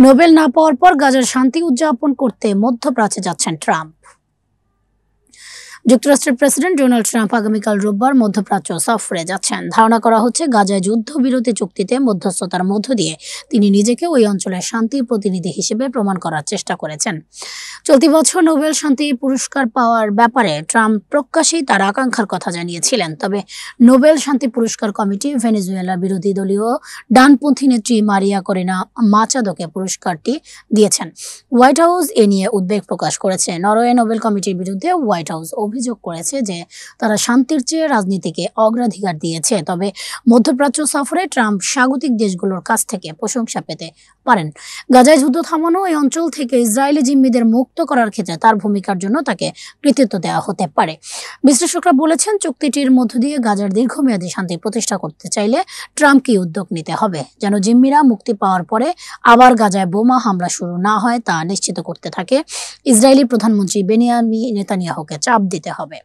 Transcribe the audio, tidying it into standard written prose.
Nobel না পাওয়ার পর গাজার শান্তি উদযাপন করতে মধ্যপ্রাচ্যে যাচ্ছেন ট্রাম্প। যুক্তরাষ্ট্রের প্রেসিডেন্ট ডোনাল্ড ট্রাম্প আগামীকাল রোববার মধ্যপ্রাচ্য সফরে যাচ্ছেন। ধারণা করা হচ্ছে গাজায় যুদ্ধবিরতি চুক্তিতে মধ্যস্থতার মধ্য দিয়ে তিনি নিজেকে ওই অঞ্চলের শান্তির প্রতিনিধি হিসেবে প্রমাণ করার চেষ্টা করেছেন। চলতি বছর নোবেল শান্তি পুরস্কার পাওয়ার ব্যাপারে ট্রাম্প প্রকাশ্যেই তার আকাঙ্ক্ষার কথা জানিয়েছিলেন। তবে নোবেল শান্তি পুরস্কার কমিটি ভেনেজুয়েলার বিরোধী দলীয় ডানপন্থী নেত্রী মারিয়া করিনা মাচাদোকে পুরস্কারটি দিয়েছেন। হোয়াইট হাউস এ নিয়ে উদ্বেগ প্রকাশ করেছে। নরওয়ে নোবেল কমিটির বিরুদ্ধে হোয়াইট হাউস অভিযোগ করেছে যে তারা শান্তির চেয়ে রাজনীতিকে অগ্রাধিকার দিয়েছে। তবে মধ্যপ্রাচ্য সফরে ট্রাম্প স্বাগতিক দেশগুলোর কাছ থেকে প্রশংসা পেতে পারেন। গাজায় যুদ্ধ থামানো এই অঞ্চল থেকে ইসরায়েলি জিম্মিদের মুক্ত করার ক্ষেত্রে তার ভূমিকার জন্য তাকে কৃতিত্ব দেওয়া হতে পারে। বিশ্লেষকরা বলেছেন, চুক্তিটির মধ্য দিয়ে গাজার দীর্ঘমেয়াদী শান্তি প্রতিষ্ঠা করতে চাইলে ট্রাম্পকে উদ্যোগ নিতে হবে, যেন জিম্মিরা মুক্তি পাওয়ার পরে আবার গাজায় বোমা হামলা শুরু না হয় তা নিশ্চিত করতে থাকে ইসরায়েলি প্রধানমন্ত্রী বেনিয়ামিন নেতানিয়াহুকে চাপ দিতে হবে।